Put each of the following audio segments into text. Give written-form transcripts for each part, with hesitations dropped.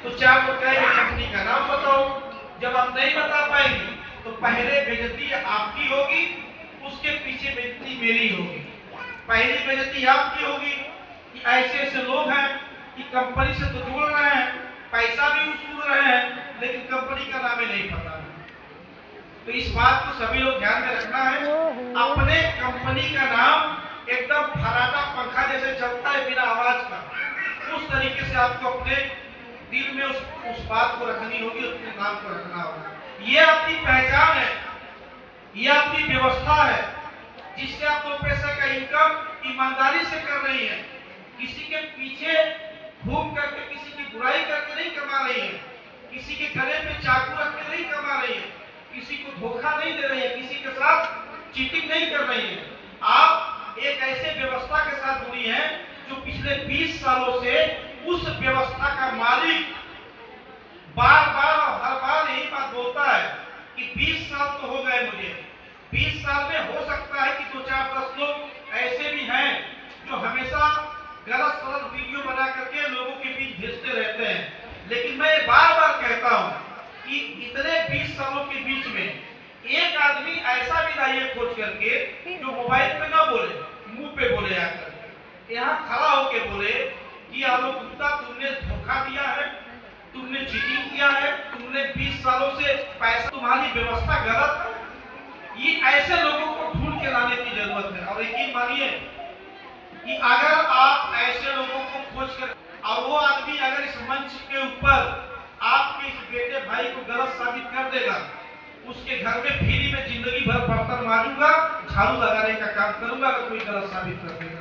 तो चार लोग कहेंगे कंपनी का नाम बताओ। जब आप नहीं बता पाएंगे तो पहले बेइज्जती आपकी होगी, उसके पीछे बेइज्जती मेरी होगी। पहली बेइज्जती आपकी होगी कि ऐसे ऐसे लोग हैं कि कंपनी से तो जुड़ रहे हैं, पैसा भी वसूल रहे हैं, लेकिन कंपनी का नाम ही नहीं पता। तो इस बात को सभी लोग ध्यान में रखना है। अपने कंपनी का नाम एकदम फराटा पंखा जैसे चलता है बिना आवाज का, उस तरीके से आपको अपने दिल में उस बात को रखनी होगी, उसके नाम को रखना होगा। ये आपकी पहचान है, ये आपकी व्यवस्था है, जिससे आप 2 पैसा का इनकम ईमानदारी से कर रही है। किसी के पीछे घूम करके, किसी की बुराई करके नहीं कमा रही है, किसी के गले पे चाकू रख के नहीं कमा रही है, किसी को धोखा नहीं दे रही है, किसी के साथ चीटिंग नहीं कर रही है। आप एक ऐसे व्यवस्था के साथ जुड़ी हैं जो पिछले 20 सालों से उस व्यवस्था का मालिक बार बार और हर बार यही बात बोलता है कि 20 साल तो हो गए मुझे। 20 साल में हो सकता है कि 2-4-10 लोग ऐसे भी हैं जो हमेशा गलत सलत वीडियो बना करके लोगों के बीच भेजते रहते हैं, लेकिन मैं बार बार कहता हूं कि इतने 20 सालों के बीच में एक आदमी ऐसा भी लाइए खोज करके जो मोबाइल पे ना बोले, मुंह पे बोले, आकर यहाँ खड़ा होके बोले कि आलोक गुप्ता तुमने धोखा दिया है, तुमने चीटिंग किया है, तुमने 20 सालों से पैसा, तुम्हारी व्यवस्था गलत है। ये ऐसे लोगों को ढूंढ के लाने की जरूरत है। और यकीन मानिए कि अगर आप ऐसे लोगों को खोज कर, और वो आदमी अगर इस मंच के ऊपर आपके इस बेटे भाई को गलत साबित कर देगा, उसके घर में फ्री में जिंदगी भर बर्तन मारूंगा, झाड़ू लगाने का काम करूंगा अगर कोई गलत साबित कर देगा।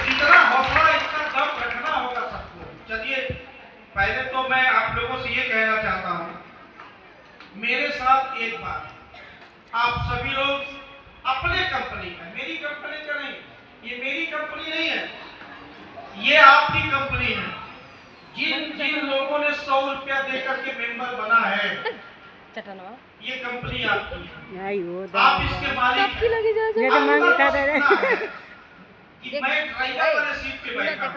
इतना हौसला, इतना दम रखना होगा सबको। चलिए, पहले तो मैं आप लोगों से ये कहना चाहता हूं, मेरे साथ एक बात, आप सभी लोग अपने कंपनी का, मेरी कंपनी का नहीं, ये मेरी कंपनी नहीं है, ये आपकी कंपनी है। जिन जिन लोगों ने 100 रुपया देकर के मेंबर बना है, ये कंपनी आपकी है, आप इसके मालिक हैं। कि मैं ड्राइवर वाले सीट पे बैठा,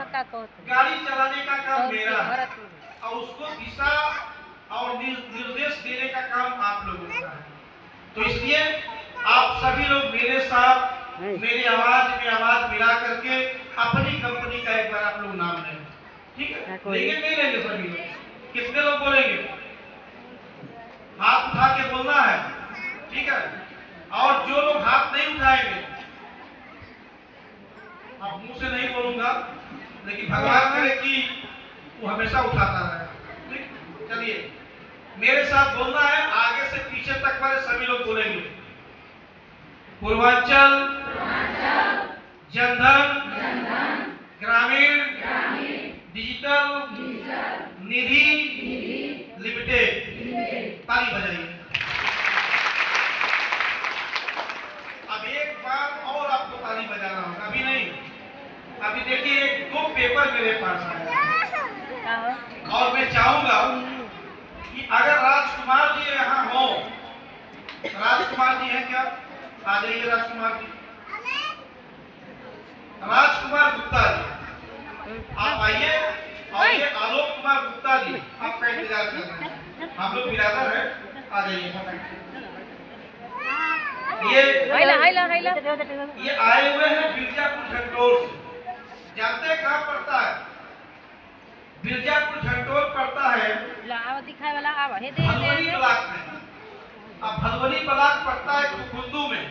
गाड़ी चलाने का काम मेरा है और उसको दिशा और निर्देश देने का काम आप लोगों का है। तो इसलिए आप सभी लोग मेरे साथ मेरी आवाज में आवाज मिला करके अपनी कंपनी का एक बार आप लोग नाम लें, ठीक है? लेंगे नहीं लेंगे सभी लोग? कितने लोग बोलेंगे? हाथ उठा के बोलना है, ठीक है? और जो लोग हाथ नहीं उठाएंगे, अब मुंह से नहीं बोलूंगा, लेकिन भगवान करे कि वो हमेशा उठाता रहे, ठीक? चलिए, मेरे साथ बोलना है, आगे से पीछे तक वाले सभी लोग बोलेंगे। पूर्वांचल जनधन ग्रामीण डिजिटल निधि लिमिटेड। ताली बजाइए। अब एक बार और आपको ताली बजाना होगा, अभी नहीं। अभी देखिए, 2 पेपर मेरे पास आए और मैं चाहूंगा कि अगर राजकुमार जी यहाँ हो, राजकुमार जी हैं क्या? आ जाइए राजकुमार जी। राजकुमार गुप्ता जी आप आइए, और ये आलोक कुमार गुप्ता जी आपका इंतजार कर रहे हैं, आप लोग बिरादर हैं, आ जाइए। ये आए हुए हैं बिरजापुर झंटोर से। जानते हैं कहाँ पड़ता है? बिरजापुर झंटोर पड़ता है भलवनी ब्लॉक में। अब भलवनी ब्लॉक पड़ता है खुखुंदू में,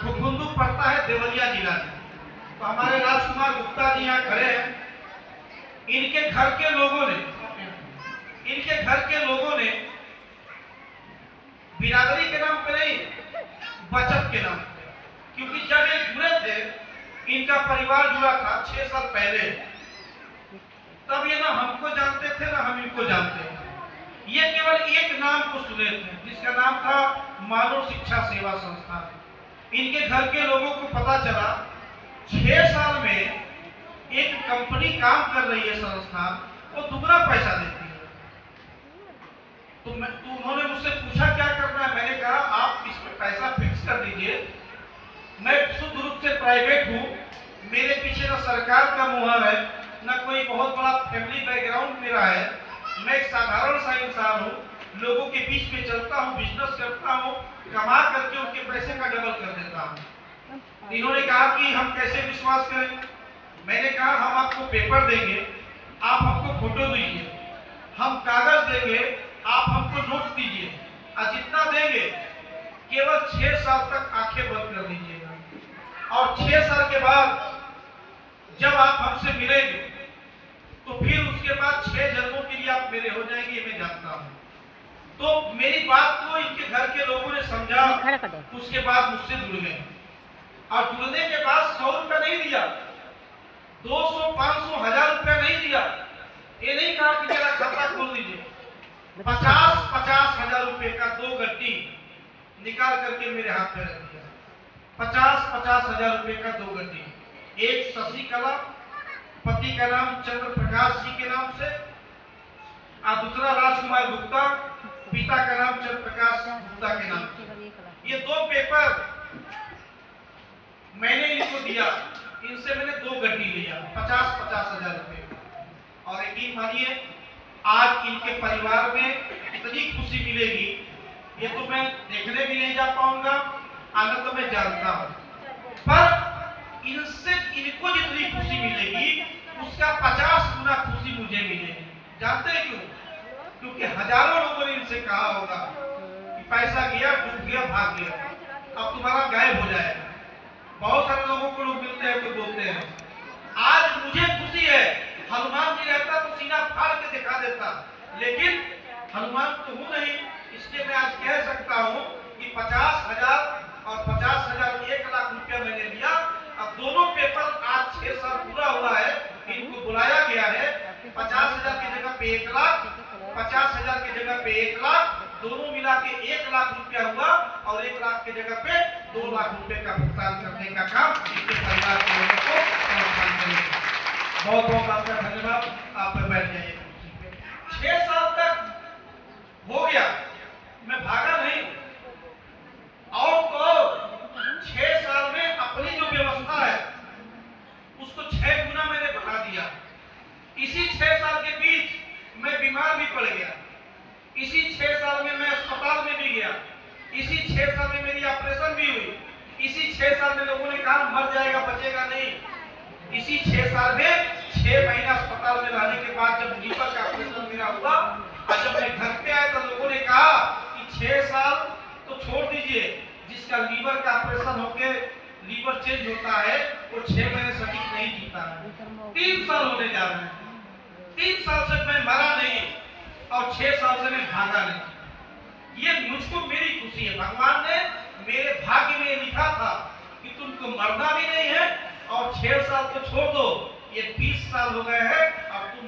खुखुंदू पड़ता है देवरिया जिला में। तो हमारे राजकुमार गुप्ता जी यहाँ खड़े हैं। इनके घर के लोगों ने बिरादरी के नाम पे नहीं, बचत के नाम पे, क्योंकि जब ये जुड़े थे, इनका परिवार जुड़ा था 6 साल पहले, तब ये ना हमको जानते थे ना हम इनको जानते थे। ये केवल एक नाम को सुने थे, जिसका नाम था मानव शिक्षा सेवा संस्थान। इनके घर के लोगों को पता चला 6 साल में एक कंपनी काम कर रही है संस्थान, वो दुगना पैसा देती है। तो उन्होंने मुझसे पूछा क्या करना है। मैंने कहा आप इसमें पैसा फिक्स कर दीजिए, मैं शुद्ध रूप से प्राइवेट हूँ, मेरे पीछे ना सरकार का मुहर है, न कोई बहुत बड़ा फैमिली बैकग्राउंड मेरा है। मैं एक साधारण सा इंसान हूँ, लोगों के बीच में चलता हूँ, बिजनेस करता हूँ, कमा करके उनके पैसे का डबल कर देता हूँ। इन्होंने कहा कि हम कैसे विश्वास करें। मैंने कहा हम आपको पेपर देंगे, आप हमको फोटो दीजिए, हम कागज देंगे, आप हमको नोट दीजिए, और जितना देंगे केवल 6 साल तक आंखें बंद कर दीजिएगा, और 6 साल के बाद जब आप हमसे मिलेंगे तो फिर उसके बाद 6 जन्मों के लिए आप मेरे हो जाएंगे, ये मैं जानता हूँ। तो मेरी बात को इनके घर के लोगों ने समझा, उसके बाद मुझसे जुड़ गए, और जुड़ने के बाद 100 रुपया नहीं दिया, 200, 500, 1000 रुपया नहीं दिया। ये नहीं कहा कि मेरा खाता खोल दीजिए, 50-50 हजार रुपए का 2 गड्डी निकाल करके मेरे हाथ में रख दिया। 50-50 हजार रुपए का 2 गड्डी, एक शशिकला पति का नाम चंद्र प्रकाश जी के नाम से, और दूसरा राजकुमार गुप्ता पिता का नाम चंद्र प्रकाश गुप्ता के नाम से। ये 2 पेपर मैंने इनको दिया, इनसे मैंने 2 गड्डी लिया 50-50 हजार रुपए। और यकीन मानिए आज इनके परिवार में इतनी खुशी मिलेगी, ये तो मैं देखने भी नहीं जा पाऊंगा, आनंद तो मैं जानता हूं, पर इनसे इनको जितनी खुशी मिलेगी उसका 50 गुना खुशी मुझे मिलेगी। जानते हैं क्यों? क्योंकि हजारों लोगों ने इनसे कहा होगा कि पैसा गया, डूब गया, भाग गया, अब तुम्हारा गायब हो जाएगा। बहुत सारे लोगों को लोग मिलते हैं तो बोलते हैं। आज मुझे खुशी है, हनुमान जी रहता तो सीना फाड़ के दिखा देता, लेकिन हनुमान तो हूं नहीं, इसलिए मैं आज कह सकता हूं कि 50,000 और 50,000 1 लाख रुपया मैंने लिया। अब दोनों पेपर आज 6 साल पूरा हुआ है, इनको बुलाया गया है। 50,000 की जगह पे 1 लाख, 50,000 की जगह पे 1 लाख, दोनों मिला के 1 लाख रुपया हुआ, और 1 लाख की जगह पे 2 लाख रुपए का भुगतान करने का काम इनके परिवार के लोगों को समर्थन करेगा। बहुत बहुत आपका धन्यवाद। आप बैठ जाइए। 6 साल तक हो गया, मैं भागा नहीं, और तो 6 साल में अपनी जो व्यवस्था है उसको 6 गुना मैंने बढ़ा दिया। इसी 6 साल के बीच मैं बीमार भी पड़ गया, इसी 6 साल में मैं अस्पताल में भी गया, इसी 6 साल में मेरी ऑपरेशन भी हुई, इसी 6 साल में लोगों ने कहा मर जाएगा, बचेगा नहीं। इसी 6 साल में 6 महीना अस्पताल में रहने के बाद जब लीवर का ऑपरेशन मेरा हुआ, और जब मैं घर पे आया तो लोगों ने कहा कि 6 साल तो छोड़ दीजिए, जिसका लीवर का ऑपरेशन होके लीवर चेंज होता है वो 6 महीने सटीक नहीं जीता है। 3 साल होने जा रहे हैं, 3 साल से मैं मरा नहीं, और 6 साल से मैं भागा नहीं। ये मुझको मेरी खुशी है, भगवान ने मेरे भाग्य में लिखा था कि तुमको मरना भी नहीं है, और 6 साल तो छोड़ दो, ये 20 साल हो गए हैं, अब तुम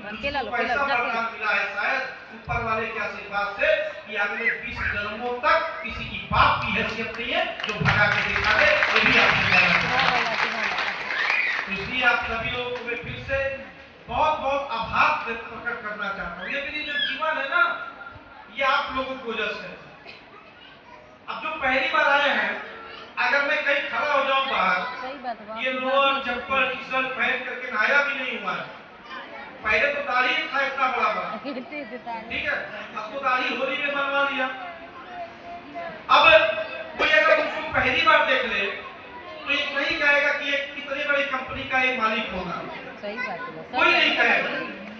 पैसा वरदान मिला है शायद ऊपर वाले के आशीर्वाद से कि अगले 20 जन्मों तक किसी की बाप की हैसियत नहीं है जो भगा के दिखा दे, ये भी इसलिए आप सभी लोगों को मैं फिर से बहुत बहुत आभार प्रकट करना चाहता हूँ। ये मेरी जो जीवन है ना, ये आप लोगों की वजह से। अब जो पहली बार आए हैं, अगर मैं कहीं खड़ा हो जाऊं बाहर, ये लोअर चप्पल टी शर्ट पहन करके नहाया भी नहीं हुआ है, पहले तो दाढ़ी था इतना बड़ा, ठीक है, अब तो दाढ़ी होली में बनवा लिया। अब कोई अगर मुझको पहली बार देख ले तो ये नहीं कहेगा कि ये कितनी बड़ी कंपनी का एक मालिक होगा, कोई नहीं कहेगा,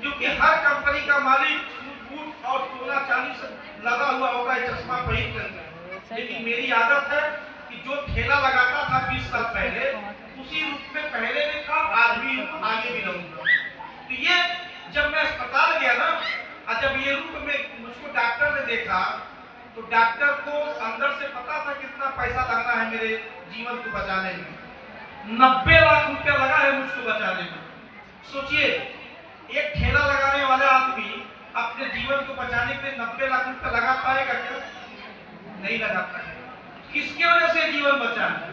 क्योंकि हर कंपनी का मालिक सूट और सोना चांदी से लगा हुआ होगा चश्मा पहन करके। लेकिन मेरी आदत है कि जो ठेला लगाता था 20 साल पहले, उसी रूप में पहले भी था, आज भी आगे भी रहूंगा। तो ये जब मैं अस्पताल गया ना, और जब ये रूप में मुझको डॉक्टर ने देखा, तो डॉक्टर को अंदर से पता था कितना पैसा लगना है मेरे जीवन को बचाने में। 90 लाख रुपया लगा है मुझको बचाने में। सोचिए, एक ठेला लगाने वाला आदमी अपने जीवन को बचाने के लिए 90 लाख रुपया लगा पाएगा क्या? नहीं लगा पाएगा। किसके वजह से जीवन बचा है?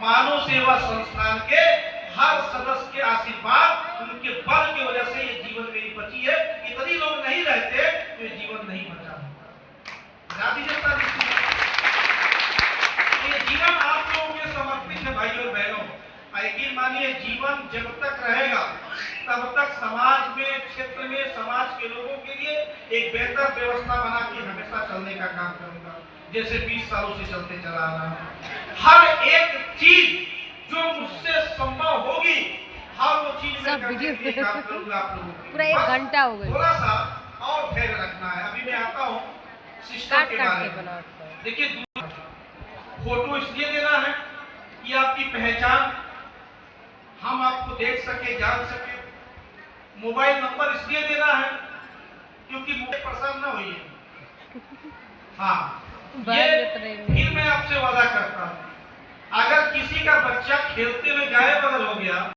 मानव सेवा संस्थान के हर सदस्य के आशीर्वाद, उनके बल की वजह से ये जीवन मेरी बची है। इतने लोग नहीं रहते तो ये जीवन नहीं बचा होता। ये जीवन आप लोगों के समर्पित है भाइयों और बहनों। यकीन मानिए, जीवन जब तक रहेगा तब तक क्षेत्र में समाज के लोगों के लिए एक बेहतर व्यवस्था बना के हमेशा चलने का काम करूंगा, जैसे 20 सालों से चलते चला आ रहा है। हर एक चीज जो मुझसे संभव होगी, हर वो चीज मैं करने के लिए काम करूंगा आप लोगों को। पूरा 1 घंटा हो गया। थोड़ा सा और धैर्य रखना है। अभी मैं आता हूँ सिस्टम के बारे में। देखिए, फोटो इसलिए देना है कि आपकी पहचान हम आपको देख सके, जान सके। मोबाइल नंबर इसलिए देना है क्योंकि मुझे परेशान ना होइए। हाँ, ये फिर मैं आपसे वादा करता हूँ, अगर किसी का बच्चा खेलते हुए गायब अगर हो गया